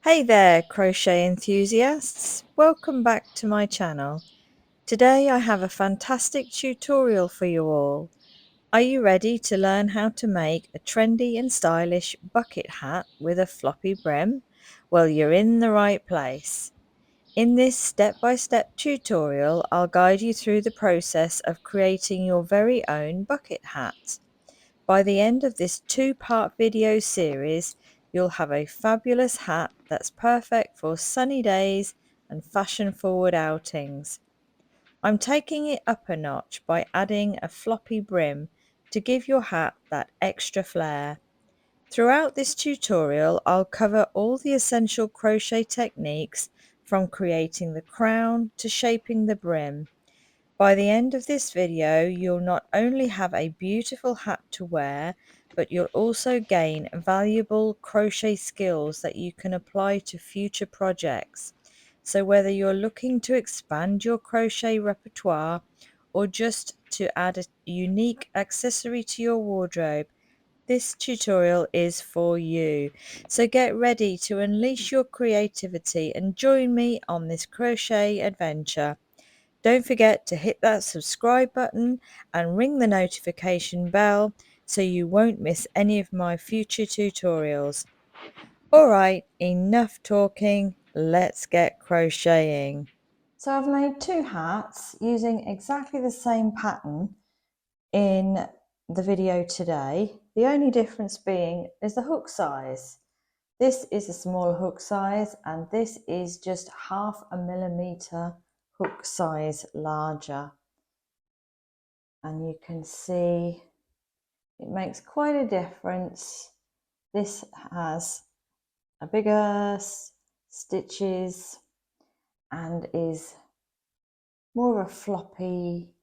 Hey there, crochet enthusiasts! Welcome back to my channel. Today I have a fantastic tutorial for you all. Are you ready to learn how to make a trendy and stylish bucket hat with a floppy brim? Well, you're in the right place. In this step-by-step tutorial, I'll guide you through the process of creating your very own bucket hat. By the end of this two-part video series, you'll have a fabulous hat that's perfect for sunny days and fashion-forward outings. I'm taking it up a notch by adding a floppy brim to give your hat that extra flair. Throughout this tutorial, I'll cover all the essential crochet techniques from creating the crown to shaping the brim. By the end of this video, you'll not only have a beautiful hat to wear, but you'll also gain valuable crochet skills that you can apply to future projects. So whether you're looking to expand your crochet repertoire or just to add a unique accessory to your wardrobe, this tutorial is for you. So get ready to unleash your creativity and join me on this crochet adventure. Don't forget to hit that subscribe button and ring the notification bell so you won't miss any of my future tutorials. Alright, enough talking, let's get crocheting. So I've made two hats using exactly the same pattern in the video today. The only difference being is the hook size. This is a small hook size and this is just 0.5 millimeter hook size larger, and you can see it makes quite a difference. This has a bigger stitches and is more of a floppy,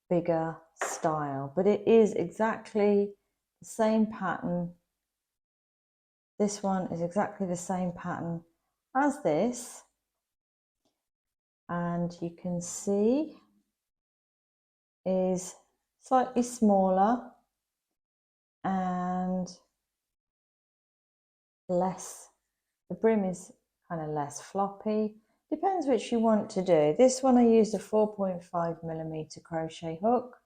bigger style, but it is exactly the same pattern. This one is exactly the same pattern as this, and you can see is slightly smaller and less, the brim is kind of less floppy. Depends which you want to do. This one I used a 4.5 millimeter crochet hook.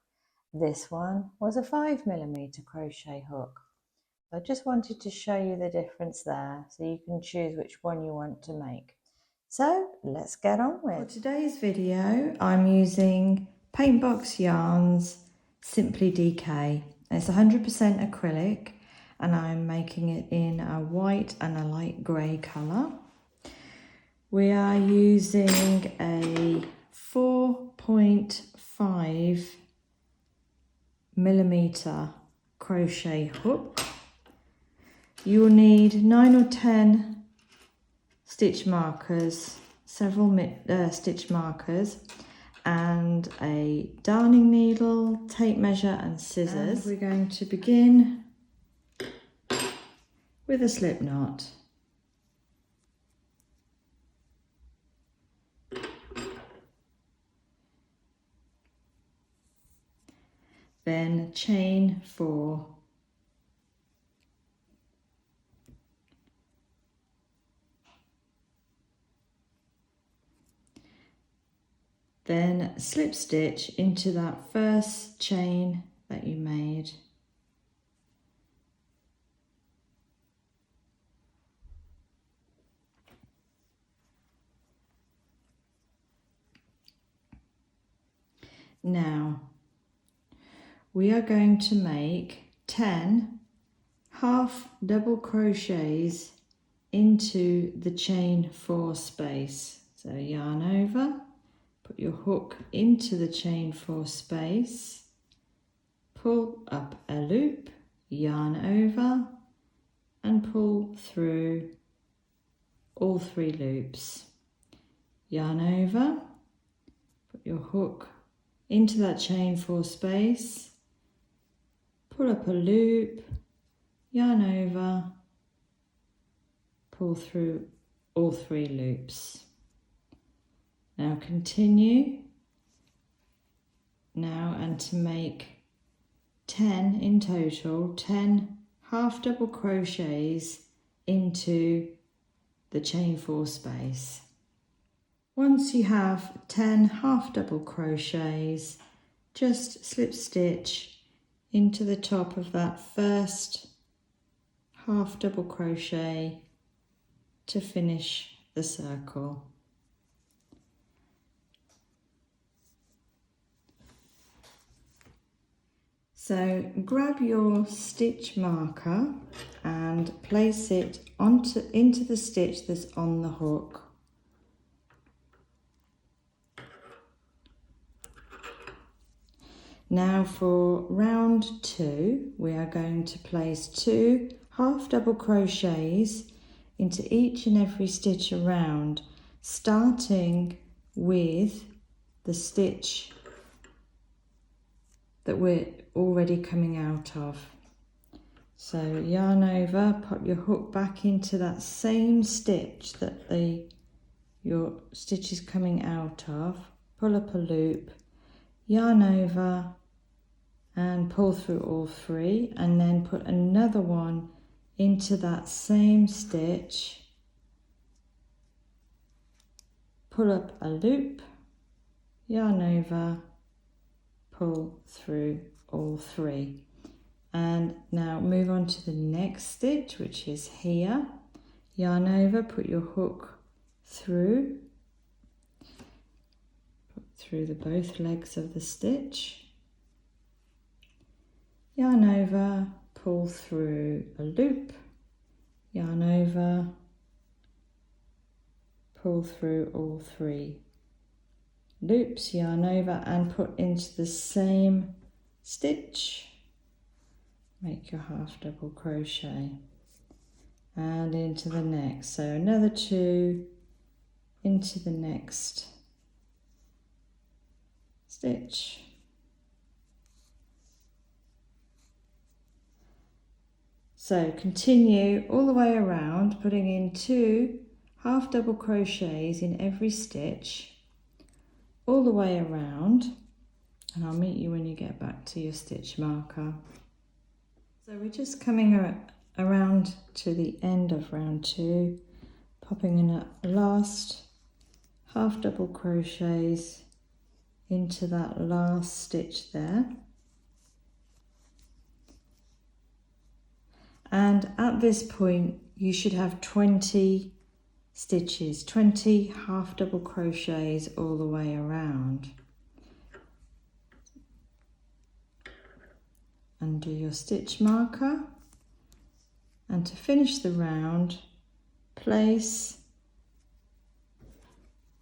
This one was a 5 millimeter crochet hook. I just wanted to show you the difference there so you can choose which one you want to make. So let's get on with. For today's video, I'm using Paintbox Yarns Simply DK. It's 100% acrylic and I'm making it in a white and a light grey colour. We are using a 4.5 millimeter crochet hook. You will need 9 or 10 stitch markers, several stitch markers, and a darning needle, tape measure and scissors. And we're going to begin with a slip knot. Then chain 4. Then slip stitch into that first chain that you made. Now we are going to make 10 half double crochets into the chain 4 space. So yarn over, put your hook into the chain 4 space, pull up a loop, yarn over and pull through all 3 loops. Yarn over, put your hook into that chain 4 space, pull up a loop, yarn over, pull through all 3 loops. Now continue now, and to make 10 in total, 10 half double crochets into the chain 4 space. Once you have 10 half double crochets, just slip stitch into the top of that first half double crochet to finish the circle. So grab your stitch marker and place it into the stitch that's on the hook. Now for round 2, we are going to place 2 half double crochets into each and every stitch around, starting with the stitch that we're already coming out of. So yarn over, pop your hook back into that same stitch that your stitch is coming out of, pull up a loop, yarn over and pull through all 3, and then put another one into that same stitch, pull up a loop, yarn over, pull through all 3. And now move on to the next stitch, which is here. Yarn over, put your hook through, put through the both legs of the stitch, yarn over, pull through a loop, yarn over, pull through all 3 loops, yarn over and put into the same stitch, make your half double crochet and into the next. So another 2 into the next stitch. So continue all the way around, putting in 2 half double crochets in every stitch all the way around, and I'll meet you when you get back to your stitch marker. So we're just coming around to the end of round 2, popping in a last half double crochets into that last stitch there. And at this point you should have 20 stitches, 20 half double crochets all the way around. Undo your stitch marker, and to finish the round, place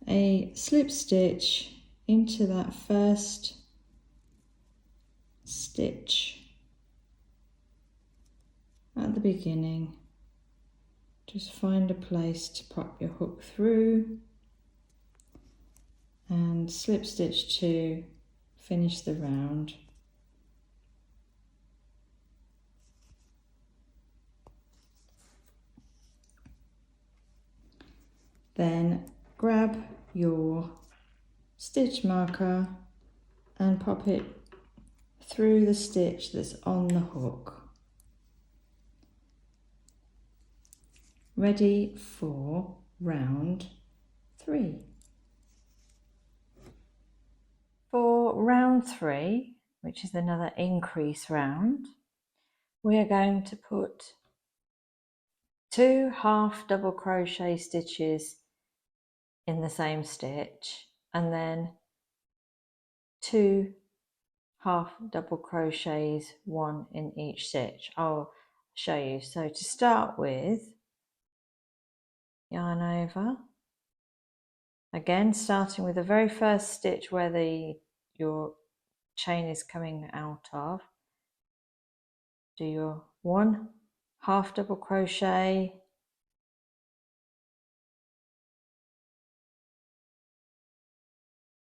a slip stitch into that first stitch at the beginning. Just find a place to pop your hook through and slip stitch to finish the round. Then grab your stitch marker and pop it through the stitch that's on the hook. Ready for round 3. For round 3, which is another increase round, we are going to put 2 half double crochet stitches in the same stitch, and then 2 half double crochets, 1 in each stitch. I'll show you. So to start with, yarn over, again starting with the very first stitch where your chain is coming out of, do your 1 half double crochet,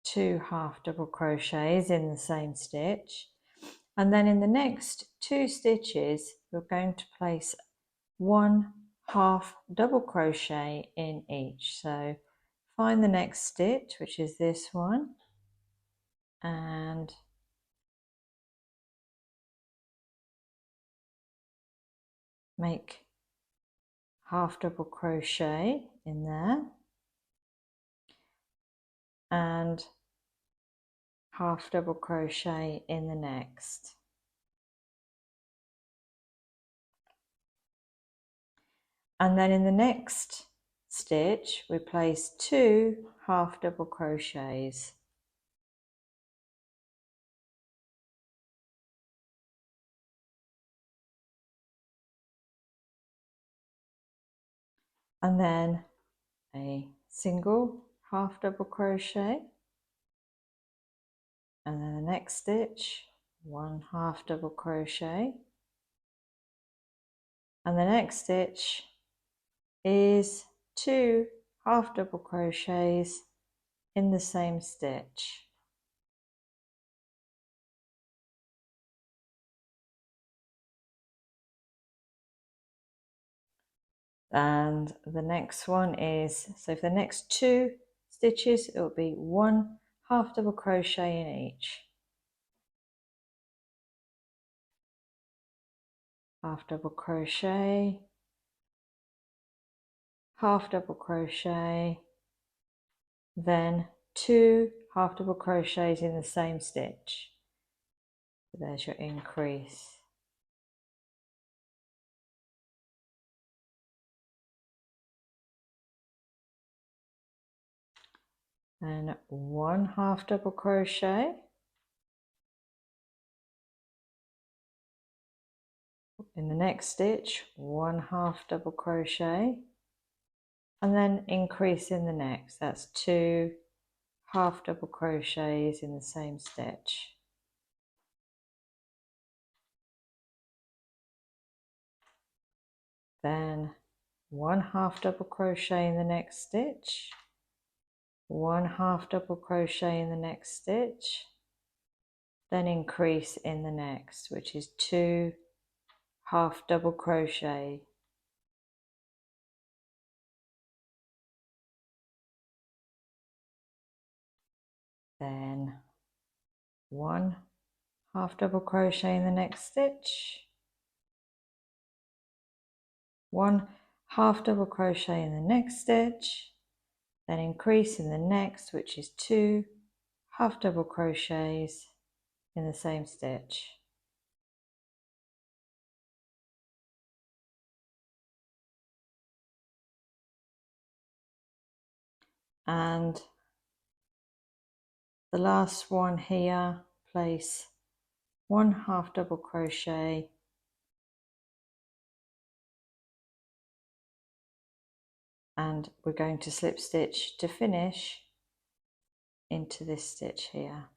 2 half double crochets in the same stitch, and then in the next 2 stitches we're going to place 1 half double crochet in each. So find the next stitch, which is this one, and make half double crochet in there and half double crochet in the next. And then in the next stitch we place 2 half double crochets. And then a single half double crochet, and then the next stitch 1 half double crochet, and the next stitch is 2 half double crochets in the same stitch. And the next one is, so for the next 2 stitches it will be 1 half double crochet in each. Half double crochet, half double crochet, then 2 half double crochets in the same stitch. So there's your increase. Then 1 half double crochet, in the next stitch 1 half double crochet, and then increase in the next. That's 2 half double crochets in the same stitch. Then 1 half double crochet in the next stitch, 1 half double crochet in the next stitch, then increase in the next, which is 2 half double crochet. Then 1 half double crochet in the next stitch, 1 half double crochet in the next stitch, then increase in the next, which is 2 half double crochets in the same stitch. And the last one here, place 1 half double crochet and we're going to slip stitch to finish into this stitch here.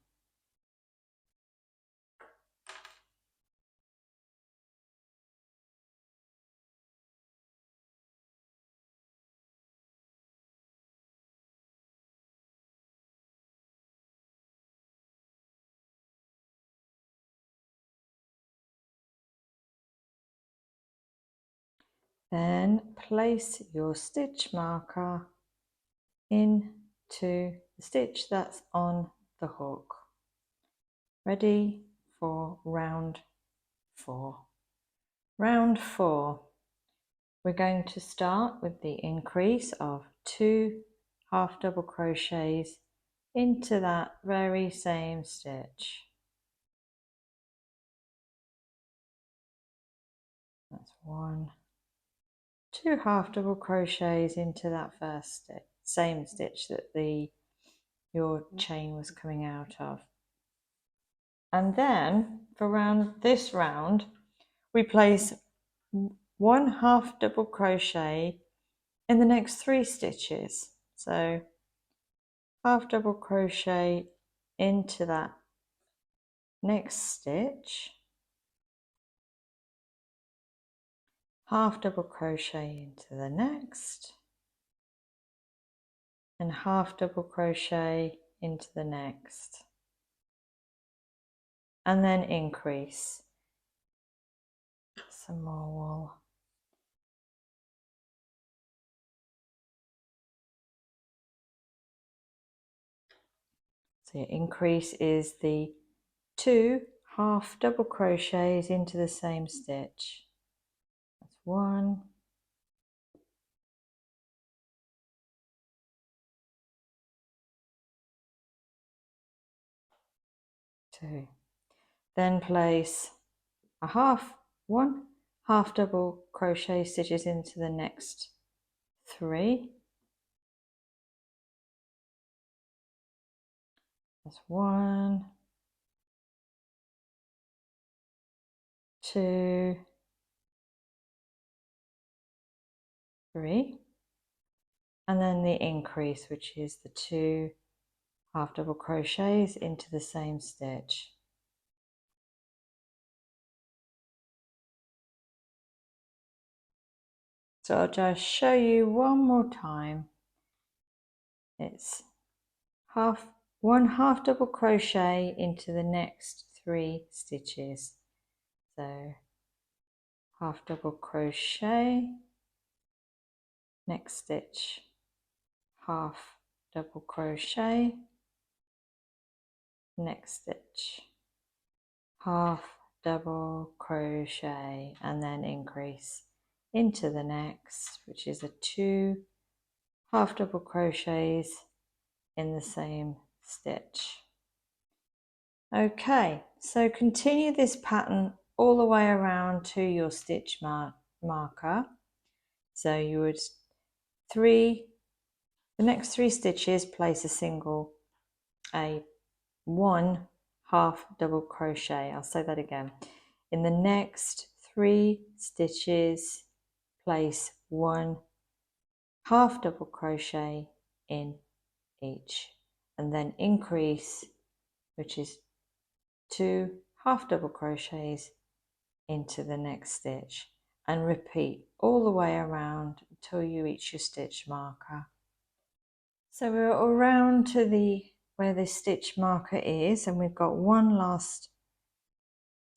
Then place your stitch marker into the stitch that's on the hook. Ready for round 4. Round 4, we're going to start with the increase of 2 half double crochets into that very same stitch. That's 1, 2 half double crochets into that first stitch, same stitch that your chain was coming out of. And then for this round we place 1 half double crochet in the next 3 stitches. So half double crochet into that next stitch, half double crochet into the next, and half double crochet into the next, and then increase some more wool. So your increase is the 2 half double crochets into the same stitch. That's 1, 2. Then place one half double crochet stitches into the next 3. That's 1, 2, 3, and then the increase, which is the 2 half double crochets into the same stitch. So I'll just show you one more time. It's one half double crochet into the next 3 stitches. So half double crochet, next stitch, half double crochet, next stitch, half double crochet, and then increase into the next, which is a 2 half double crochets in the same stitch. Okay, so continue this pattern all the way around to your stitch marker. So you would the next 3 stitches, place a 1 half double crochet. I'll say that again. In the next 3 stitches, place 1 half double crochet in each, and then increase, which is 2 half double crochets into the next stitch, and repeat all the way around until you reach your stitch marker. So we're around to where the stitch marker is, and we've got one last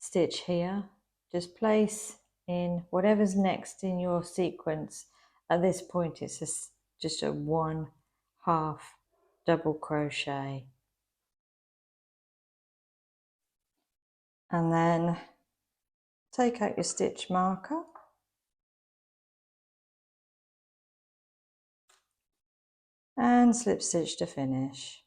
stitch here. Just place in whatever's next in your sequence. At this point it's just a 1 half double crochet, and then take out your stitch marker and slip stitch to finish.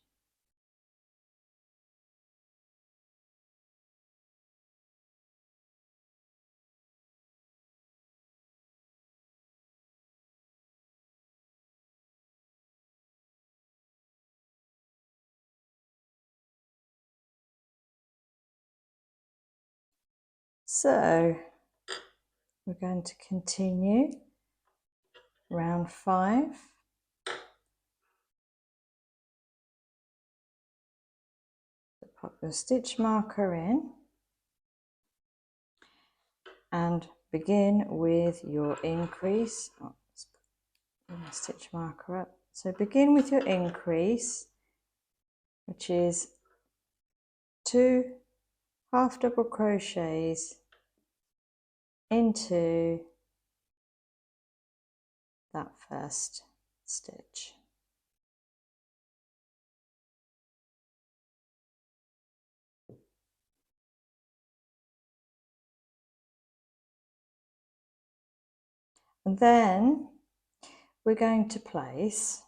So we're going to continue round 5. Pop your stitch marker in and begin with your increase. Let's put my stitch marker up. So begin with your increase, which is 2 half double crochets into that first stitch. And then we're going to place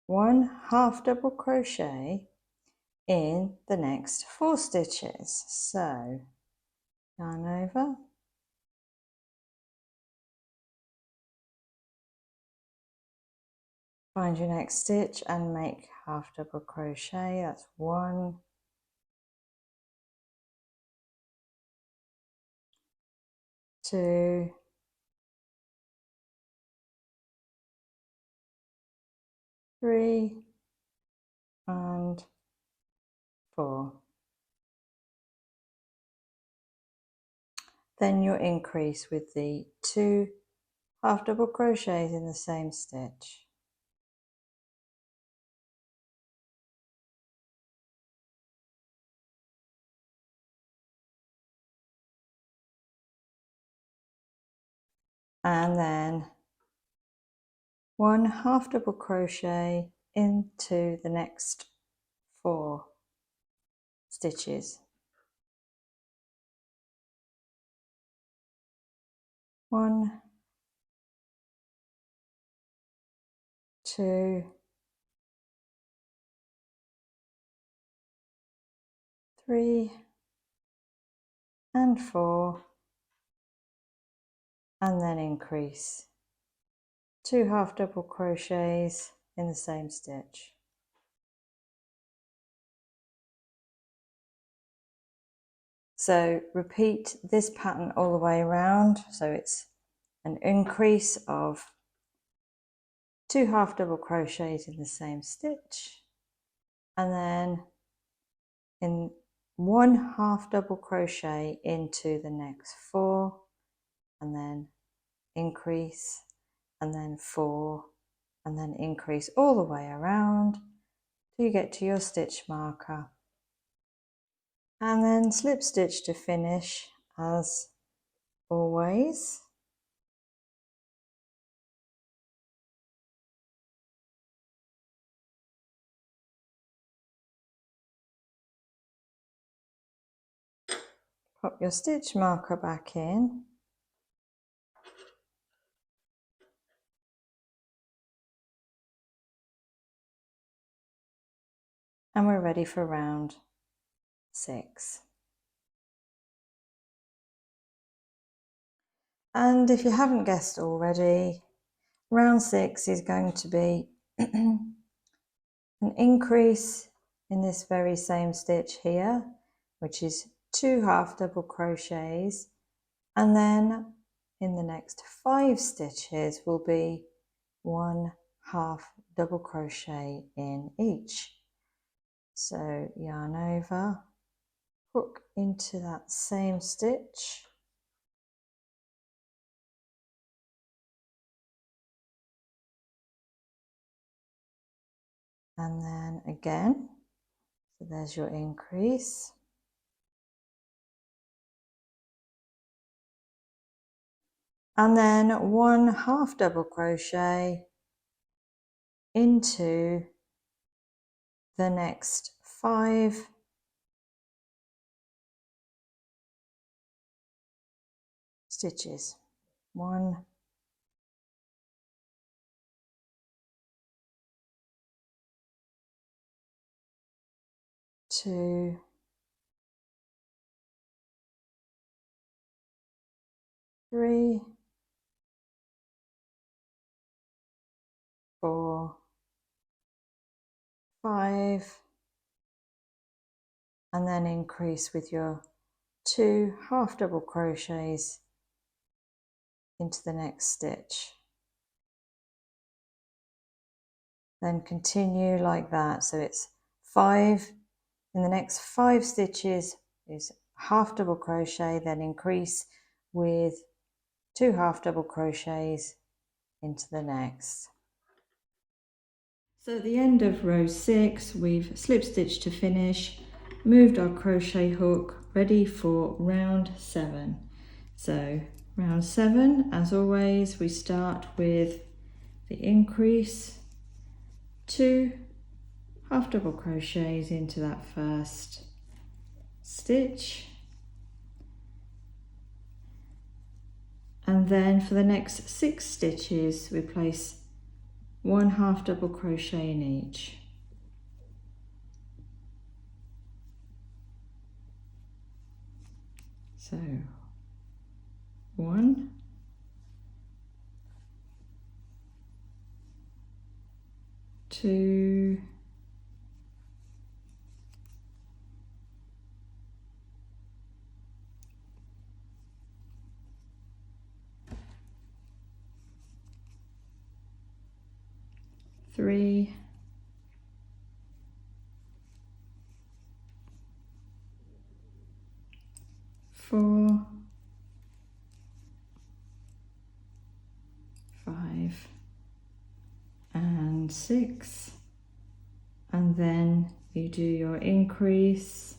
1 half double crochet in the next 4 stitches. So yarn over, find your next stitch and make half double crochet. That's 1, 2, 3, and 4. Then you'll increase with the 2 half double crochets in the same stitch. And then 1 half double crochet into the next 4 stitches. 1, 2, 3 and 4, and then increase. 2 half double crochets in the same stitch. So repeat this pattern all the way around. So it's an increase of 2 half double crochets in the same stitch, and then in 1 half double crochet into the next 4, and then increase, and then 4, and then increase all the way around till you get to your stitch marker, and then slip stitch to finish as always. Pop your stitch marker back in, and we're ready for round 6. And if you haven't guessed already, round 6 is going to be an increase in this very same stitch here, which is 2 half double crochets, and then in the next 5 stitches will be 1 half double crochet in each. So yarn over, hook into that same stitch, and then again, so there's your increase, and then 1 half double crochet into the next 5 stitches. 1, 2, 3, 4, 5, and then increase with your 2 half double crochets into the next stitch. Then continue like that. So it's 5, in the next 5 stitches is half double crochet, then increase with 2 half double crochets into the next. So at the end of row 6, we've slip stitched to finish, moved our crochet hook, ready for round 7. So round 7, as always, we start with the increase, 2 half double crochets into that first stitch, and then for the next 6 stitches we place 1 half double crochet in each. So 1, 2, 3, 4, 5, and 6, and then you do your increase,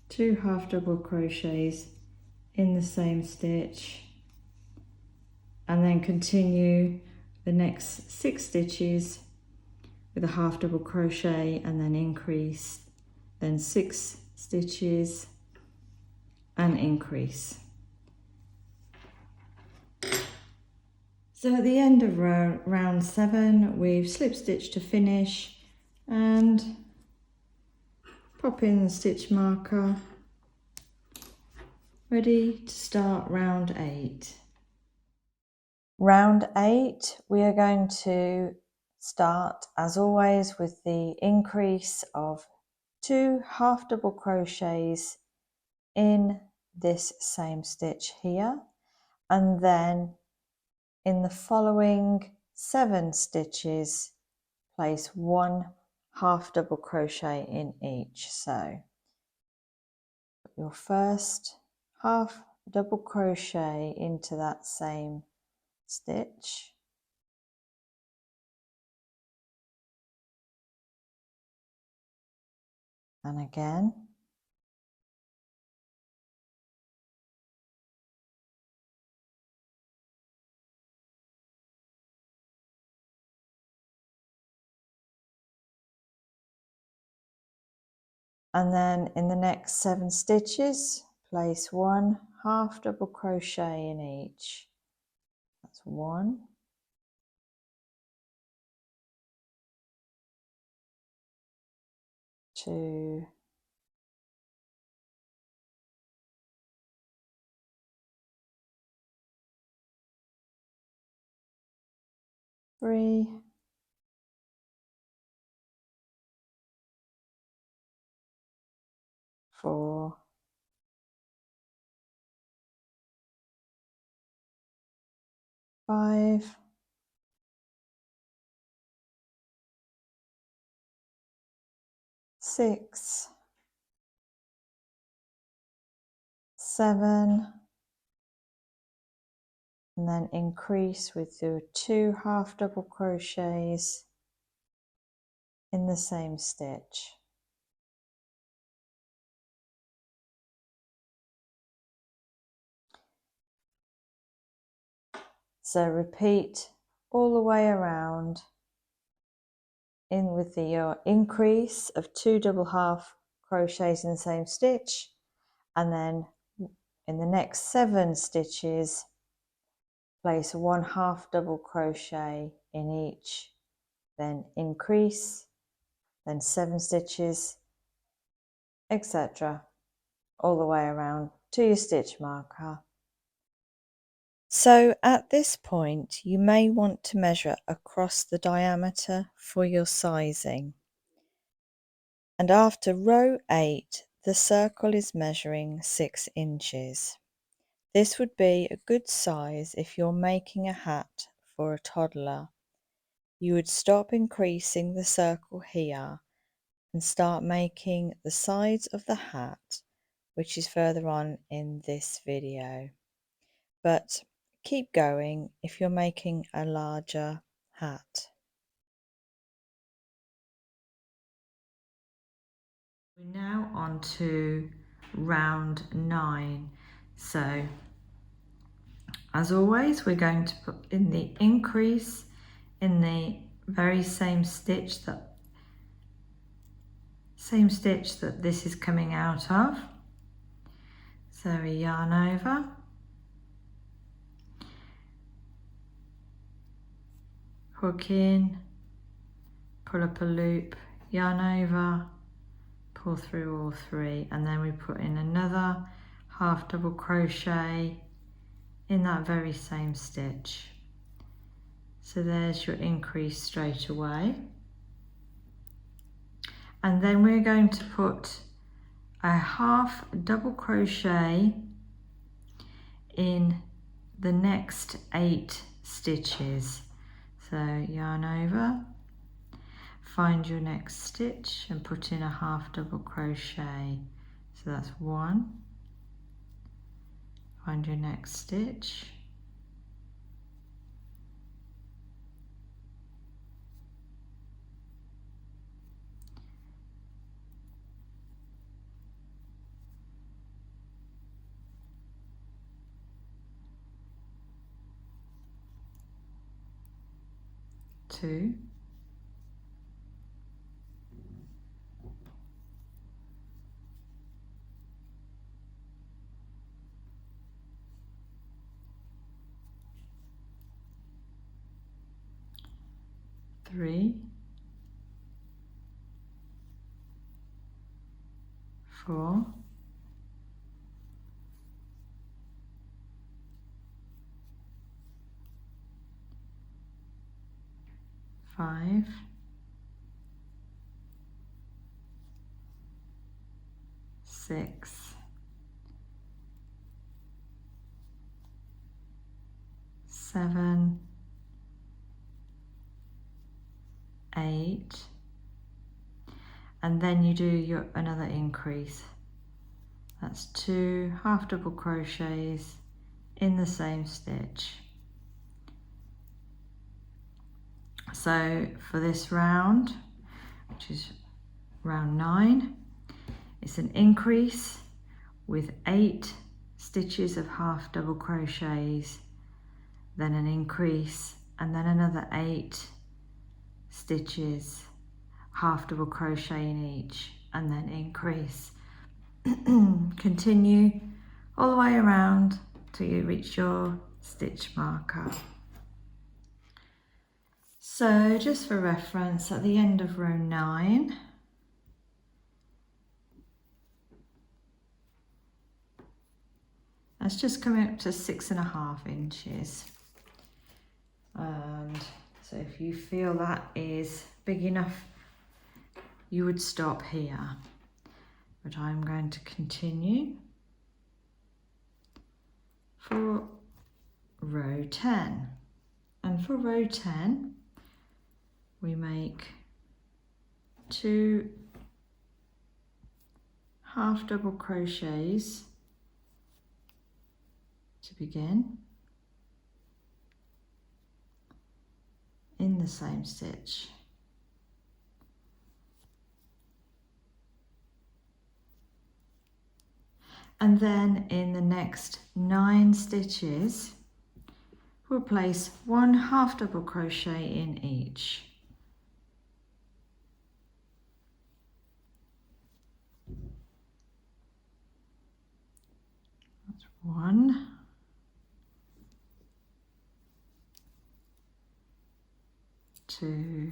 2 half double crochets in the same stitch, and then continue the next 6 stitches with a half double crochet, and then increase, then 6 stitches and increase. So at the end of round 7, we've slip stitched to finish and pop in the stitch marker, ready to start round 8. Round 8, we are going to start as always with the increase of 2 half double crochets in this same stitch here, and then in the following 7 stitches place 1 half double crochet in each. So put your first half double crochet into that same stitch, and again, and then in the next 7 stitches place 1 half double crochet in each. That's 1, 2, 3, 4, 5, 6, 7, and then increase with your 2 half double crochets in the same stitch. So repeat all the way around in with your increase of 2 double half crochets in the same stitch, and then in the next 7 stitches place 1 half double crochet in each, then increase, then 7 stitches, etc., all the way around to your stitch marker. So at this point you may want to measure across the diameter for your sizing, and after row 8 the circle is measuring 6 inches. This would be a good size if you're making a hat for a toddler. You would stop increasing the circle here and start making the sides of the hat, which is further on in this video. But keep going if you're making a larger hat. We're now on to round 9. So as always, we're going to put in the increase in the very same stitch that this is coming out of. So we yarn over, hook in, pull up a loop, yarn over, pull through all 3, and then we put in another half double crochet in that very same stitch. So there's your increase straight away. And then we're going to put a half double crochet in the next 8 stitches. So yarn over, find your next stitch and put in a half double crochet. So that's 1, find your next stitch, 2, 3, 4, 5, 6, 7, 8, and then you do your another increase. That's 2 half double crochets in the same stitch. So for this round, which is round 9, it's an increase with 8 stitches of half double crochets, then an increase, and then another 8 stitches, half double crochet in each, and then increase. Continue all the way around till you reach your stitch marker. So just for reference, at the end of row 9, that's just coming up to 6.5 inches. And so if you feel that is big enough, you would stop here. But I'm going to continue for row 10. And for row 10, we make 2 half double crochets to begin in the same stitch. And then in the next 9 stitches, we'll place 1 half double crochet in each. That's 1, 2,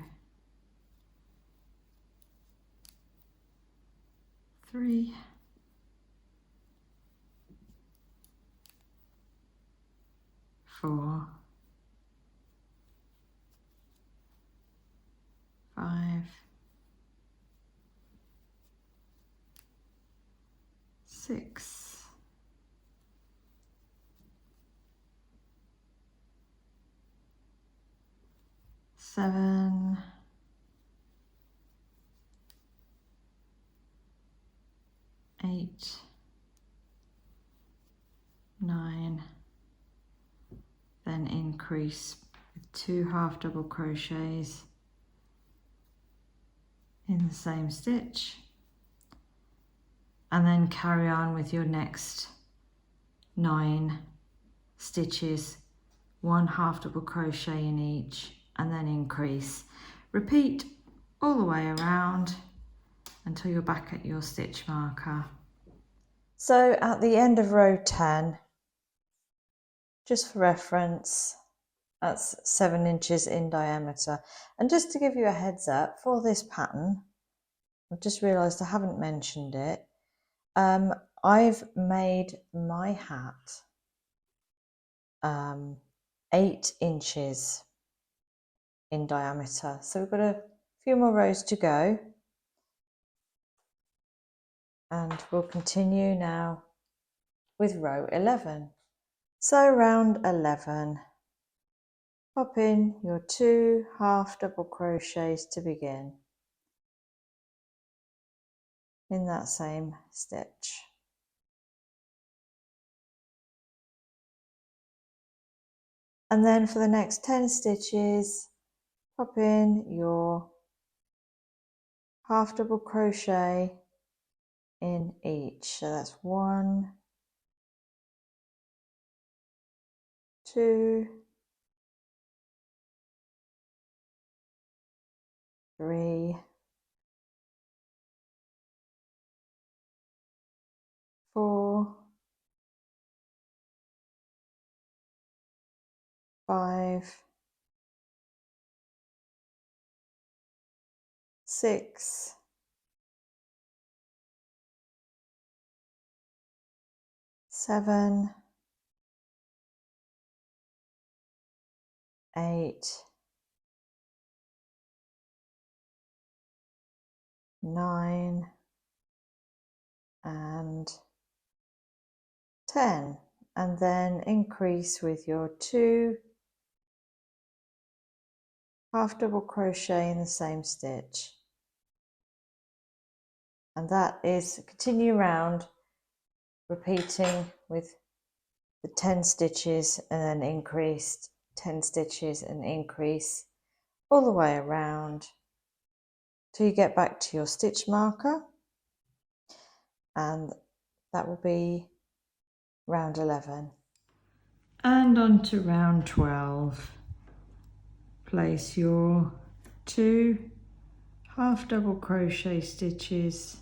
3, 4, 5, 6, 7, 8, 9, then increase with 2 half double crochets in the same stitch, and then carry on with your next 9 stitches, 1 half double crochet in each, and then increase. Repeat all the way around until you're back at your stitch marker. So at the end of row 10, just for reference, that's 7 inches in diameter. And just to give you a heads up for this pattern, I've just realised I haven't mentioned it. I've made my hat 8 inches in diameter. So we've got a few more rows to go. And we'll continue now with row 11. So round 11, pop in your 2 half double crochets to begin in that same stitch. And then for the next 10 stitches, pop in your half double crochet in each. So that's 1, 2, 3, 4, 5, 6, 7, 8, 9 and 10, and then increase with your 2 half double crochet in the same stitch, and that is continue round, repeating with the 10 stitches and then increased 10 stitches and increase all the way around till you get back to your stitch marker, and that will be round 11. And on to round 12. Place your 2 half double crochet stitches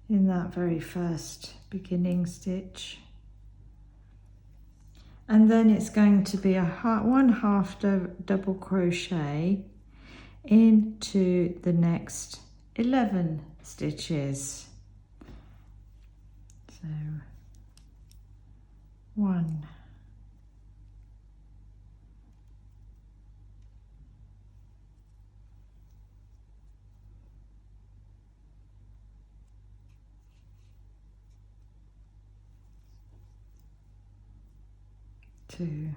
in that very first beginning stitch, and then it's going to be one half double crochet into the next 11 stitches. So 1, 2,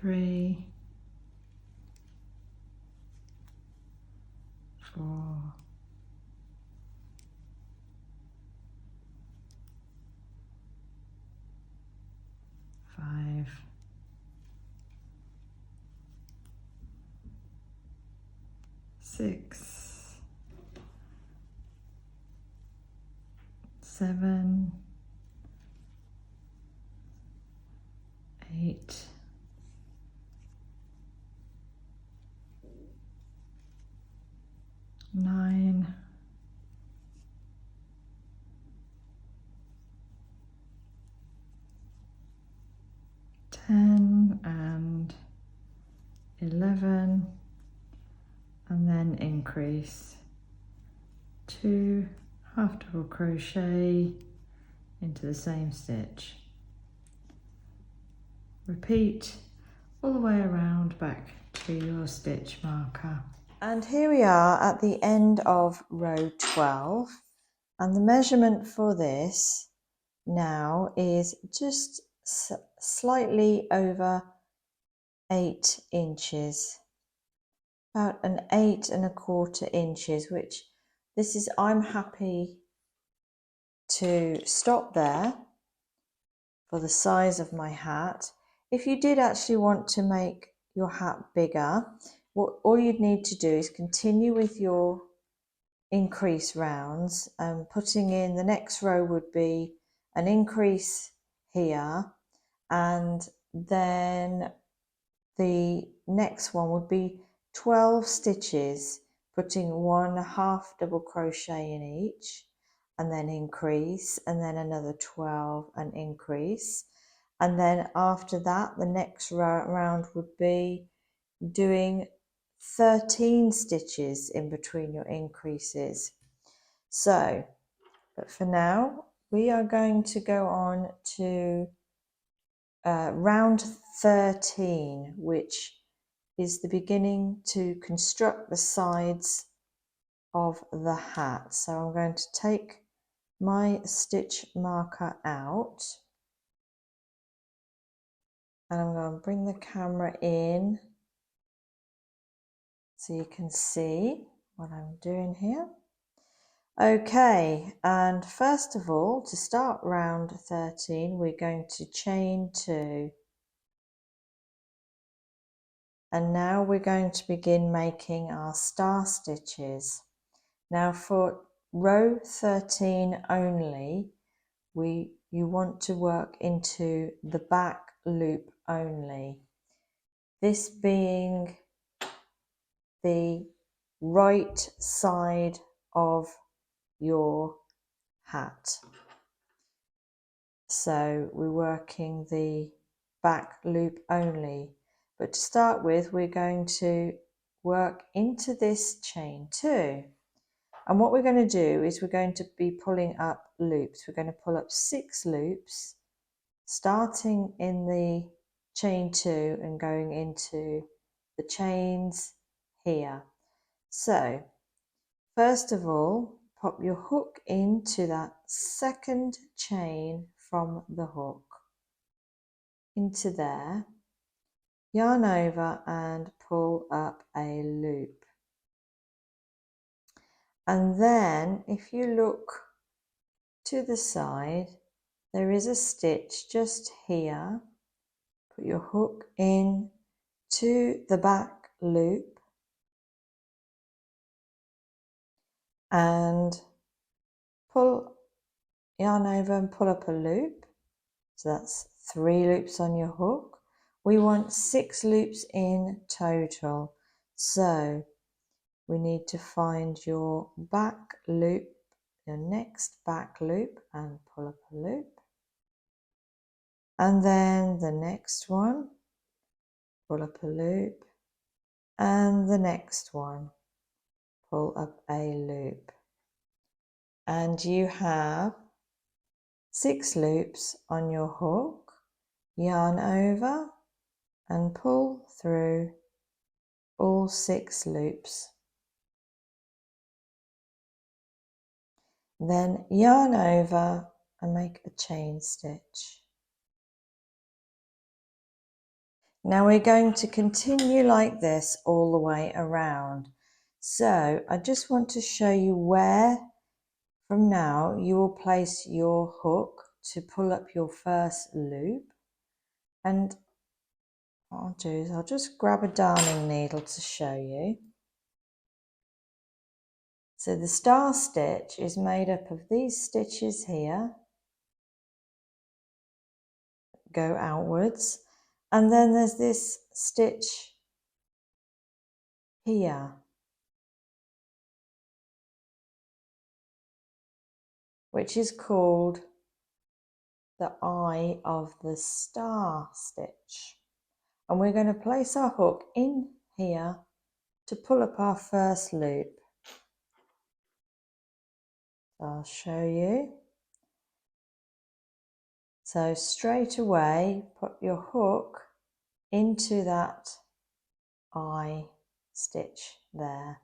3, 4, 5, 6, 7, 8, 9, 10 and 11, and then increase 2 half double crochet into the same stitch. Repeat all the way around back to your stitch marker. And here we are at the end of row 12, and the measurement for this now is just slightly over 8 inches, about an 8 1/4 inches, which this is, I'm happy to stop there for the size of my hat. If you did actually want to make your hat bigger, all you'd need to do is continue with your increase rounds, and putting in the next row would be an increase here, and then the next one would be 12 stitches, putting 1 half double crochet in each, and then increase, and then another 12 and increase, and then after that the next round would be doing 13 stitches in between your increases. So, but for now we are going to go on to round 13, which is the beginning to construct the sides of the hat. So I'm going to take my stitch marker out, and I'm going to bring the camera in so you can see what I'm doing here. Okay, and first of all, to start round 13, we're going to chain 2. And now we're going to begin making our star stitches. Now for row 13 only, you want to work into the back loop only. This being the right side of your hat. So we're working the back loop only. But to start with, we're going to work into this chain 2. And what we're going to do is we're going to be pulling up loops. We're going to pull up 6 loops, starting in the chain 2 and going into the chains here. So first of all, pop your hook into that second chain from the hook, into there, yarn over and pull up a loop. And then if you look to the side, there is a stitch just here. Put your hook in to the back loop and pull, yarn over and pull up a loop. So that's 3 loops on your hook. We want 6 loops in total. So we need to find your back loop, your next back loop, and pull up a loop. And then the next one, pull up a loop, and the next one, pull up a loop. And you have 6 loops on your hook. Yarn over and pull through all 6 loops. Then yarn over and make a chain stitch. Now we're going to continue like this all the way around. So I just want to show you where from now you will place your hook to pull up your first loop. And what I'll do is I'll just grab a darning needle to show you. So the star stitch is made up of these stitches here, go outwards, and then there's this stitch here, which is called the eye of the star stitch. And we're going to place our hook in here to pull up our first loop. So I'll show you. So straight away, put your hook into that eye stitch there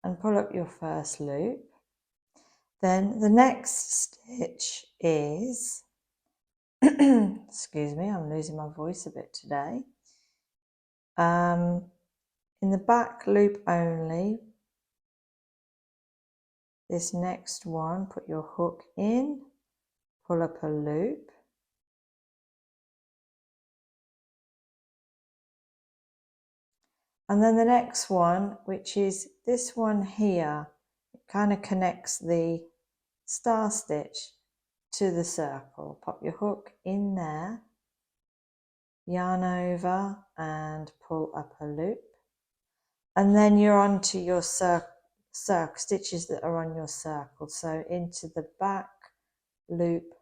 and pull up your first loop. Then the next stitch is, excuse me, I'm losing my voice a bit today. In the back loop only, this next one, put your hook in, pull up a loop. And then the next one, which is this one here, it kind of connects the star stitch to the circle. Pop your hook in there, yarn over and pull up a loop. And then you're on to your circle stitches that are on your circle. So into the back loop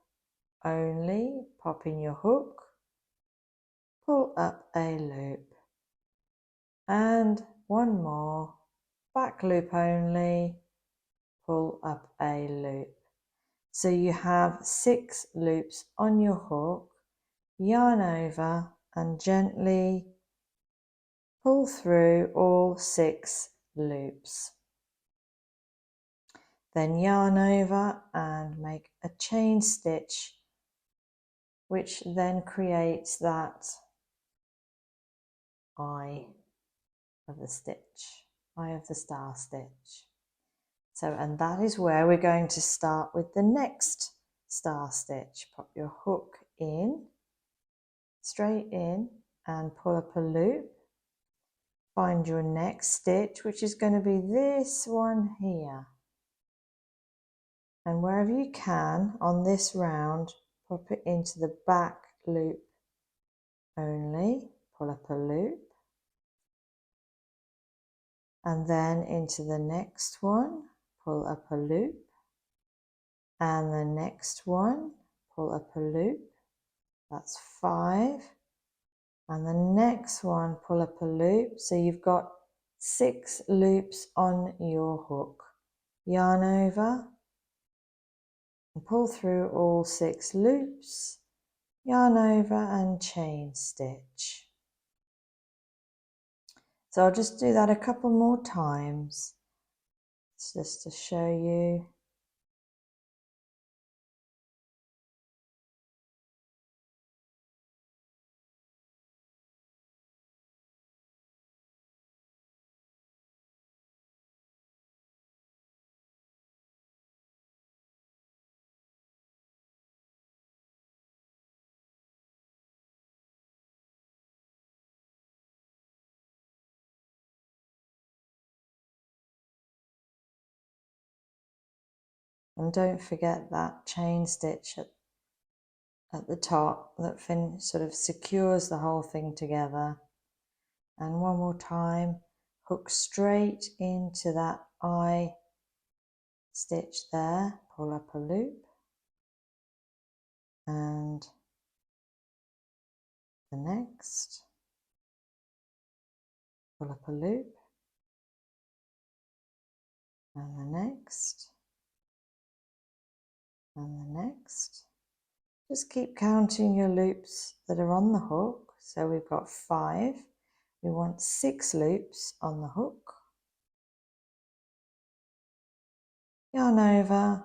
only, pop in your hook, pull up a loop. And one more, back loop only, pull up a loop. So you have 6 loops on your hook, yarn over and gently pull through all 6 loops. Then yarn over and make a chain stitch, which then creates that eye of the stitch, eye of the star stitch. So, and that is where we're going to start with the next star stitch. Pop your hook in, straight in, and pull up a loop. Find your next stitch, which is going to be this one here. And wherever you can on this round, pop it into the back loop only, pull up a loop. And then into the next one, pull up a loop. And the next one, pull up a loop. That's 5. And the next one, pull up a loop. So you've got 6 loops on your hook. Yarn over and pull through all 6 loops. Yarn over and chain stitch. So I'll just do that a couple more times. It's just to show you. And don't forget that chain stitch at the top that sort of secures the whole thing together. And one more time, hook straight into that eye stitch there, pull up a loop, and the next, pull up a loop, and the next, and the next. Just keep counting your loops that are on the hook. So we've got 5. We want 6 loops on the hook. Yarn over,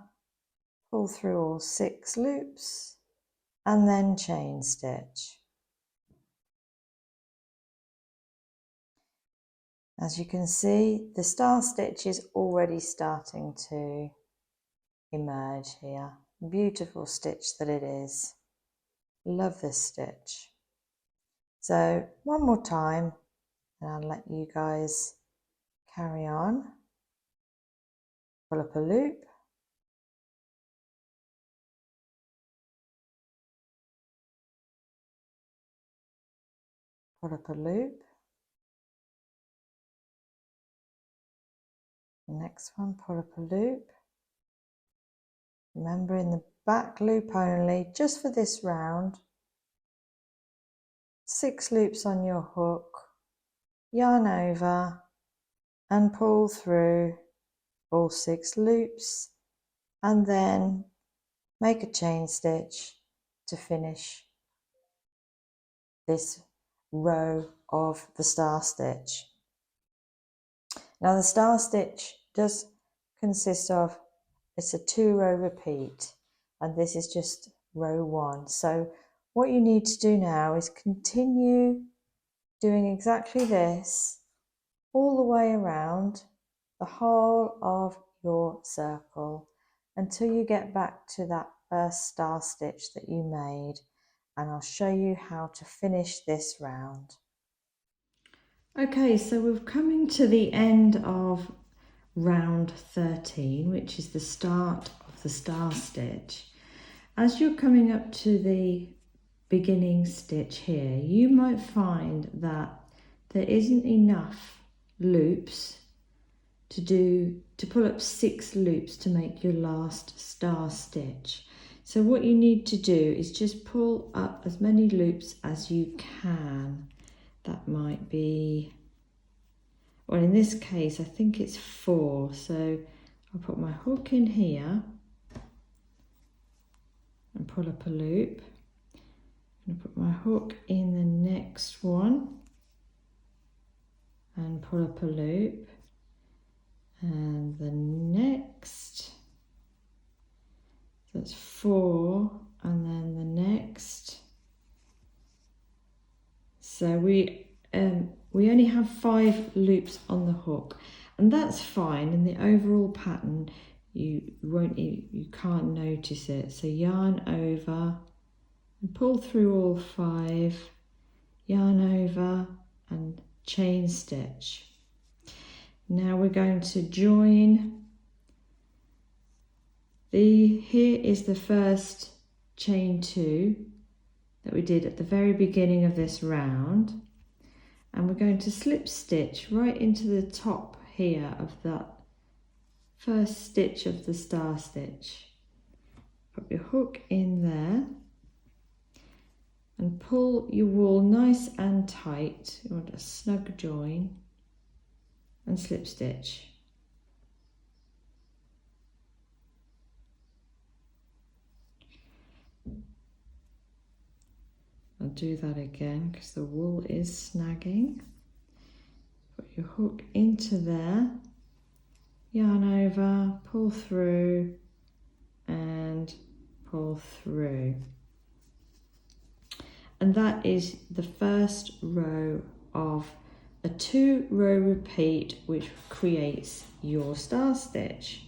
pull through all 6 loops, and then chain stitch. As you can see, the star stitch is already starting to emerge here. Beautiful stitch that it is. Love this stitch. So one more time, and I'll let you guys carry on. Pull up a loop, pull up a loop, the next one, pull up a loop. Remember, in the back loop only, just for this round, 6 loops on your hook, yarn over and pull through all 6 loops, and then make a chain stitch to finish this row of the star stitch. Now the star stitch does consist of, it's a 2-row repeat, and this is just row 1. So what you need to do now is continue doing exactly this all the way around the whole of your circle until you get back to that first star stitch that you made, and I'll show you how to finish this round. Okay, so we're coming to the end of round 13, which is the start of the star stitch. As you're coming up to the beginning stitch here, you might find that there isn't enough loops to pull up 6 loops to make your last star stitch. So what you need to do is just pull up as many loops as you can. That might be, well, in this case I think it's 4, so I'll put my hook in here and pull up a loop. I'm going to put my hook in the next one and pull up a loop, and the next, that's 4, and then the next. So we only have 5 loops on the hook, and that's fine. In the overall pattern you can't notice it. So yarn over and pull through all 5, yarn over and chain stitch. Now we're going to join here is the first chain 2 that we did at the very beginning of this round, and we're going to slip stitch right into the top here of that first stitch of the star stitch. Put your hook in there, and pull your wool nice and tight. You want a snug join and slip stitch. I'll do that again because the wool is snagging. Put your hook into there, yarn over, pull through and pull through. And that is the first row of a 2-row repeat, which creates your star stitch.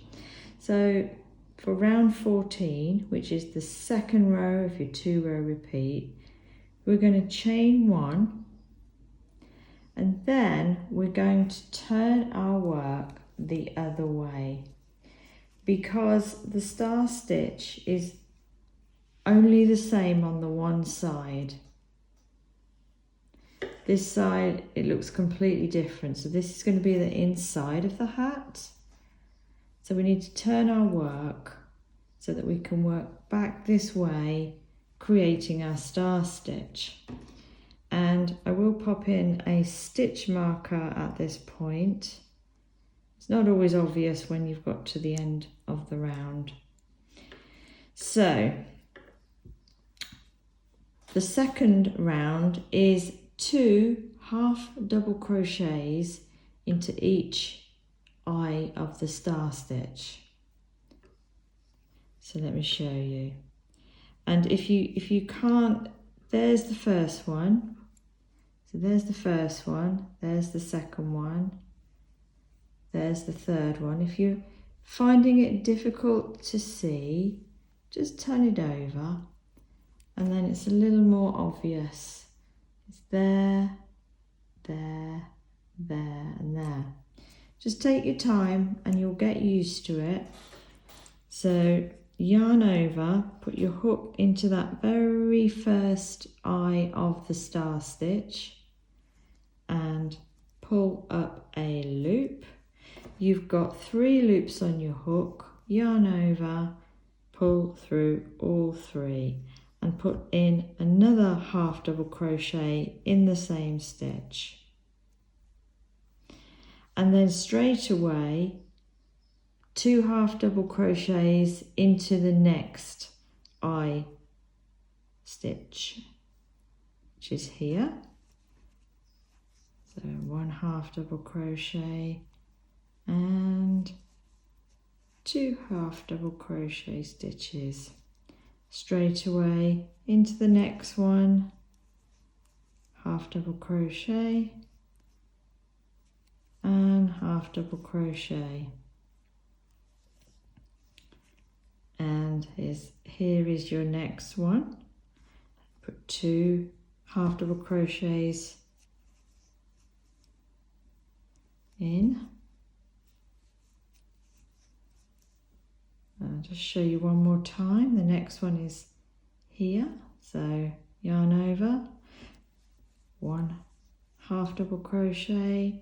So for round 14, which is the second row of your 2-row repeat, we're going to chain 1, and then we're going to turn our work the other way, because the star stitch is only the same on the one side. This side, it looks completely different. So this is going to be the inside of the hat. So we need to turn our work so that we can work back this way, creating our star stitch. And I will pop in a stitch marker at this point. It's not always obvious when you've got to the end of the round. So the second round is 2 half double crochets into each eye of the star stitch. So let me show you. And if you can't, there's the first one. So there's the first one, there's the second one, there's the third one. If you're finding it difficult to see, just turn it over and then it's a little more obvious. It's there, there, there and there. Just take your time and you'll get used to it. So yarn over, put your hook into that very first eye of the star stitch and pull up a loop. You've got 3 loops on your hook, yarn over, pull through all 3 and put in another half double crochet in the same stitch. And then straight away 2 half double crochets into the next eye stitch, which is here. So 1 half double crochet and 2 half double crochet stitches. Straight away into the next one, half double crochet and half double crochet. And here is your next one. Put 2 half double crochets in. I'll just show you one more time. The next one is here. So yarn over, 1 half double crochet,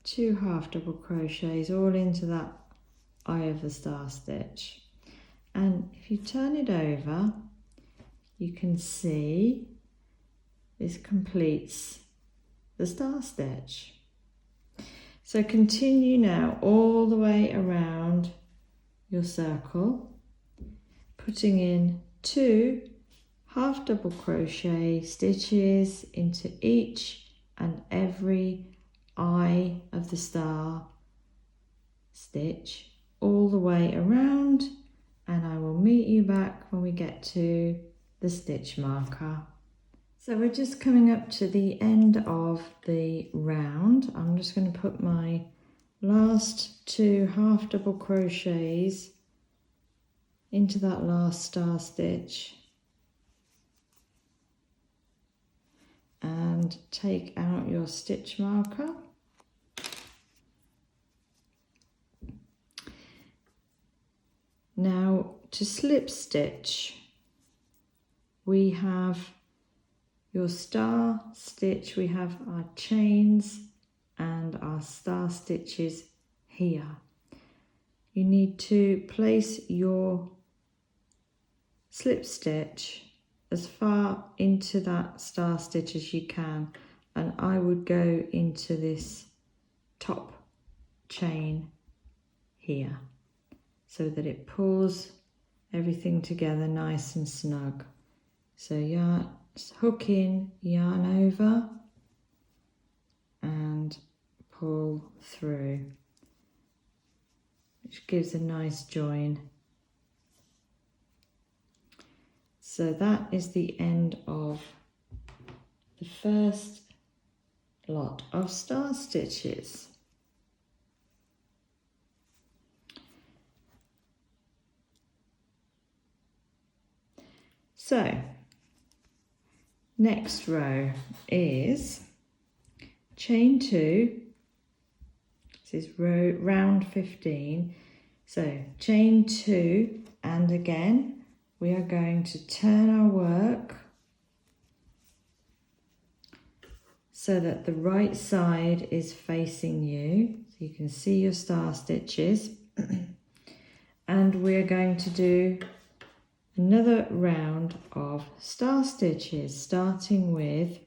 2 half double crochets all into that eye of the star stitch. And if you turn it over, you can see this completes the star stitch. So continue now all the way around your circle, putting in 2 half double crochet stitches into each and every eye of the star stitch all the way around, and I will meet you back when we get to the stitch marker. So we're just coming up to the end of the round. I'm just going to put my last 2 half double crochets into that last star stitch and take out your stitch marker. Now to slip stitch, we have your star stitch, we have our chains and our star stitches here. You need to place your slip stitch as far into that star stitch as you can, and I would go into this top chain here so that it pulls everything together nice and snug. So yarn, hook in, yarn over and pull through, which gives a nice join. So that is the end of the first lot of star stitches. So next row is chain 2. This is round 15. So chain 2, and again we are going to turn our work so that the right side is facing you, so you can see your star stitches. And we're going to do another round of star stitches, starting with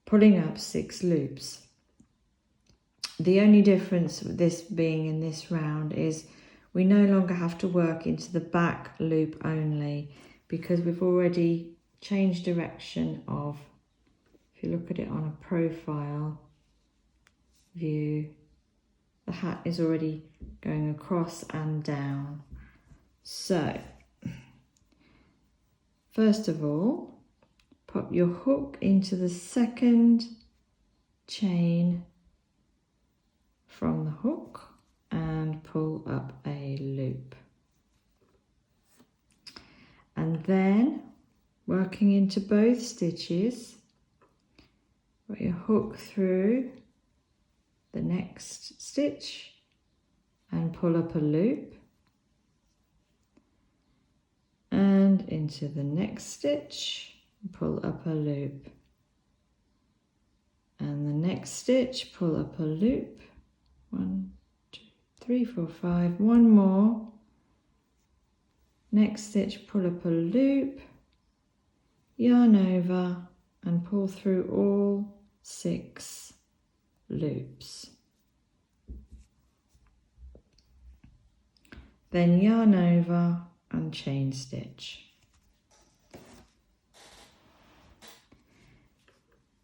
pulling up 6 loops. The only difference with this being in this round is we no longer have to work into the back loop only, because we've already changed direction of, if you look at it on a profile view, the hat is already going across and down. So first of all, pop your hook into the second chain from the hook and pull up a loop. And then working into both stitches, put your hook through the next stitch and pull up a loop, and into the next stitch, pull up a loop, and the next stitch, pull up a loop. 1, 2, 3, 4, 5, one more, next stitch, pull up a loop, yarn over and pull through all 6 loops. Then yarn over and chain stitch.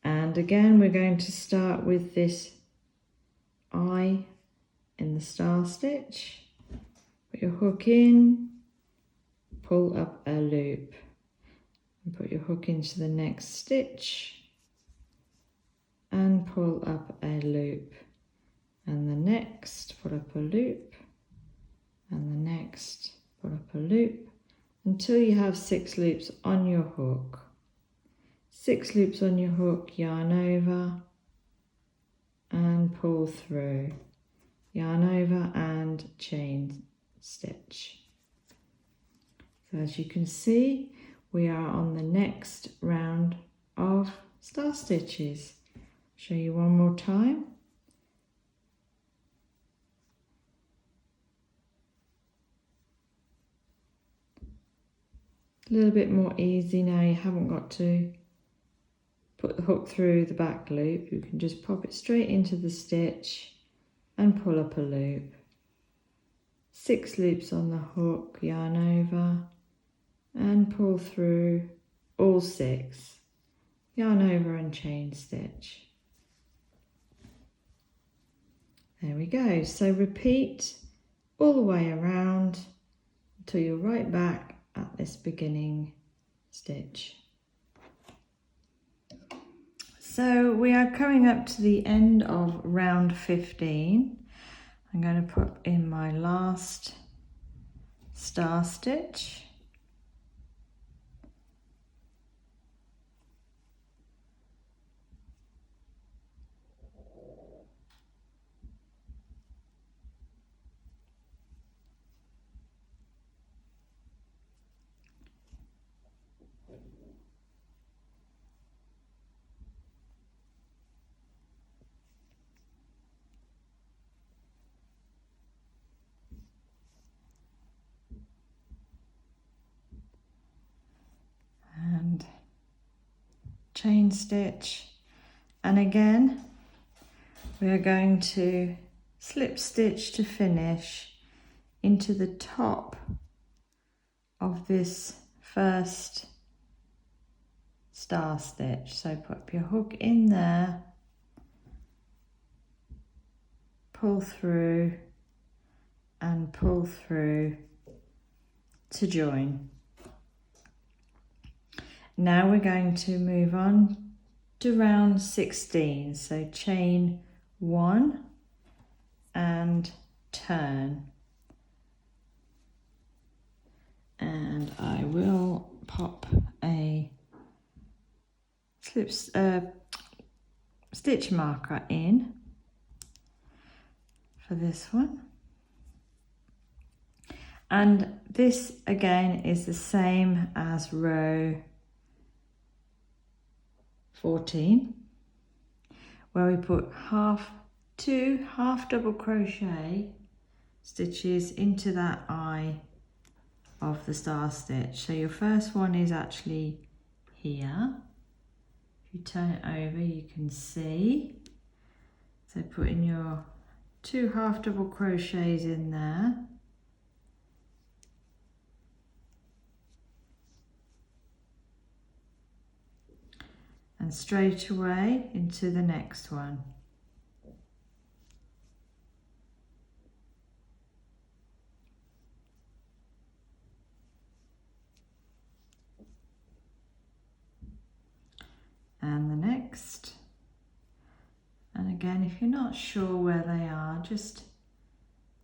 And again we're going to start with this eye in the star stitch. Put your hook in, pull up a loop, and put your hook into the next stitch and pull up a loop, and the next, pull up a loop, and the next, pull up a loop, until you have 6 loops on your hook. 6 loops on your hook, yarn over and pull through, yarn over and chain stitch. So as you can see, we are on the next round of star stitches. Show you one more time. A little bit more easy now, you haven't got to put the hook through the back loop, you can just pop it straight into the stitch and pull up a loop. 6 loops on the hook, yarn over and pull through all 6, yarn over and chain stitch. There we go. So repeat all the way around until you're right back at this beginning stitch. So we are coming up to the end of round 15. I'm going to put in my last star stitch. chain stitch, and again we are going to slip stitch to finish into the top of this first star stitch. So put your hook in there, pull through and pull through to join. Now we're going to move on to round 16, so chain 1 and turn, and I will pop a stitch marker in for this one, and this again is the same as row 14, where we put two half double crochet stitches into that eye of the star stitch. So your first one is actually here. If you turn it over, you can see. So put in your 2 half double crochets in there, and straight away into the next one. And the next. And again, if you're not sure where they are, just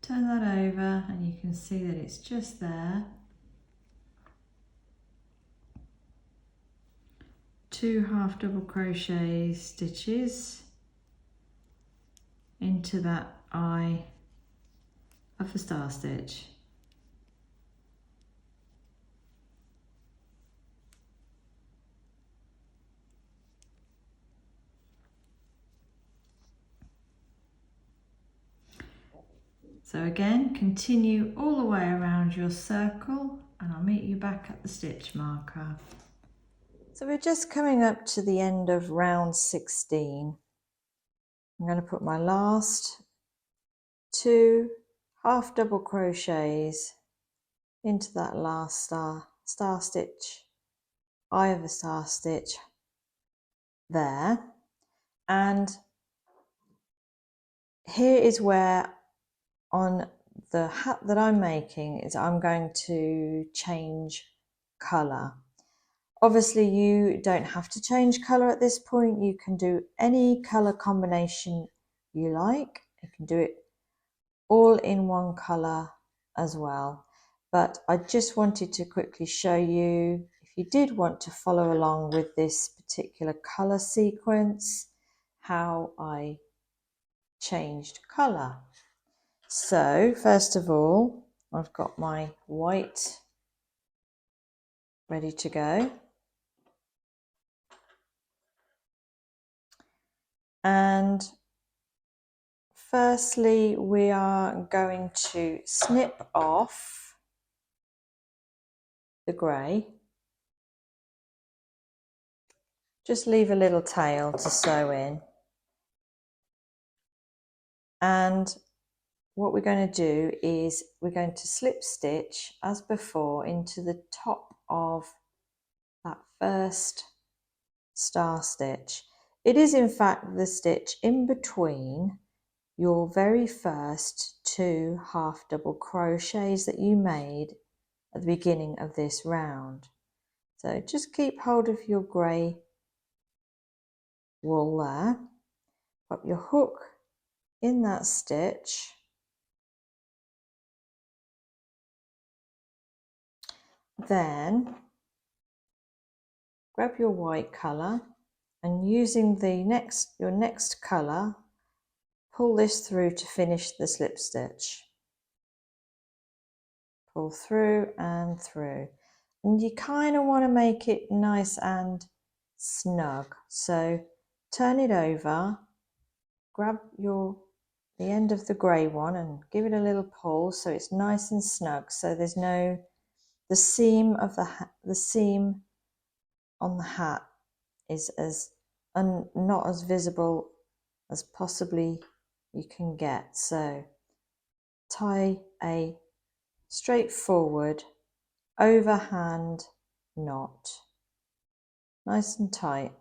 turn that over and you can see that it's just there. 2 half double crochet stitches into that eye of the star stitch. So again, continue all the way around your circle, and I'll meet you back at the stitch marker. So we're just coming up to the end of round 16. I'm going to put my last 2 half double crochets into that last star stitch, eye of a star stitch there, and here is where on the hat that I'm making is I'm going to change colour. Obviously you don't have to change colour at this point. You can do any colour combination you like. You can do it all in one colour as well. But I just wanted to quickly show you, if you did want to follow along with this particular colour sequence, how I changed colour. So first of all, I've got my white ready to go. And firstly, we are going to snip off the grey. Just leave a little tail to sew in. And what we're going to do is we're going to slip stitch as before into the top of that first star stitch. It is in fact the stitch in between your very first 2 half double crochets that you made at the beginning of this round. So just keep hold of your grey wool there, pop your hook in that stitch, then grab your white colour and using your next colour, pull this through to finish the slip stitch. Pull through and through, and you kind of want to make it nice and snug, so turn it over, grab the end of the grey one and give it a little pull so it's nice and snug, so there's the seam of the seam on the hat is not as visible as possibly you can get. So tie a straightforward overhand knot, nice and tight.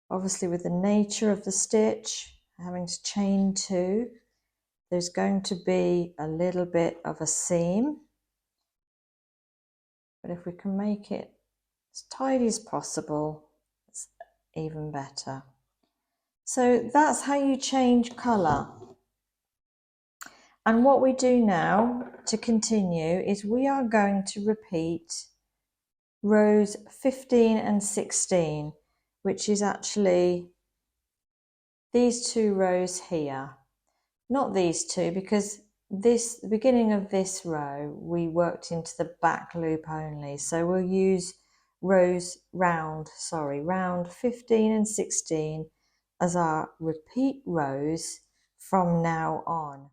Obviously, with the nature of the stitch, having to chain two, there's going to be a little bit of a seam, but if we can make it as tidy as possible, it's even better. So that's how you change colour. And what we do now to continue is we are going to repeat rows 15 and 16, which is actually these two rows here. Not these two, because the beginning of this row we worked into the back loop only, so we'll use round 15 and 16 as our repeat rows from now on.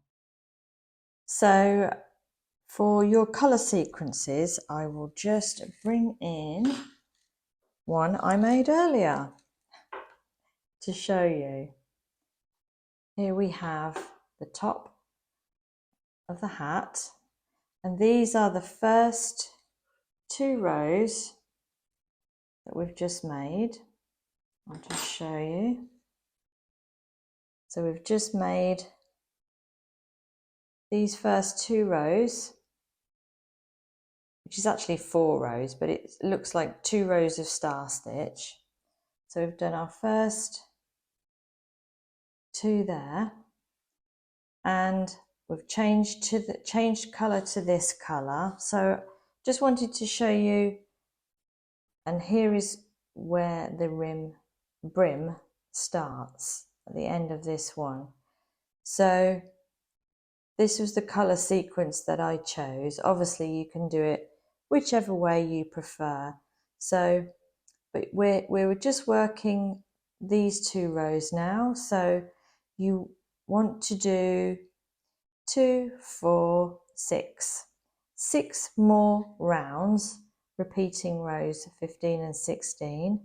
So for your colour sequences, I will just bring in one I made earlier to show you. Here we have the top of the hat, and these are the first two rows that we've just made. I'll just show you. So we've just made these first two rows, which is actually 4 rows, but it looks like 2 rows of star stitch. So we've done our first 2 there, and we've changed colour to this colour. So just wanted to show you, and here is where the brim starts at the end of this one. So this was the colour sequence that I chose. Obviously you can do it whichever way you prefer. So, but we're just working these 2 rows now. So you want to do 2, 4, 6. 6 more rounds, repeating rows 15 and 16.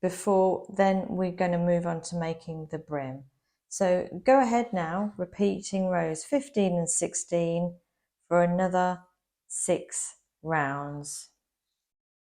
Before then we're going to move on to making the brim. So go ahead now, repeating rows 15 and 16 for another 6 rounds.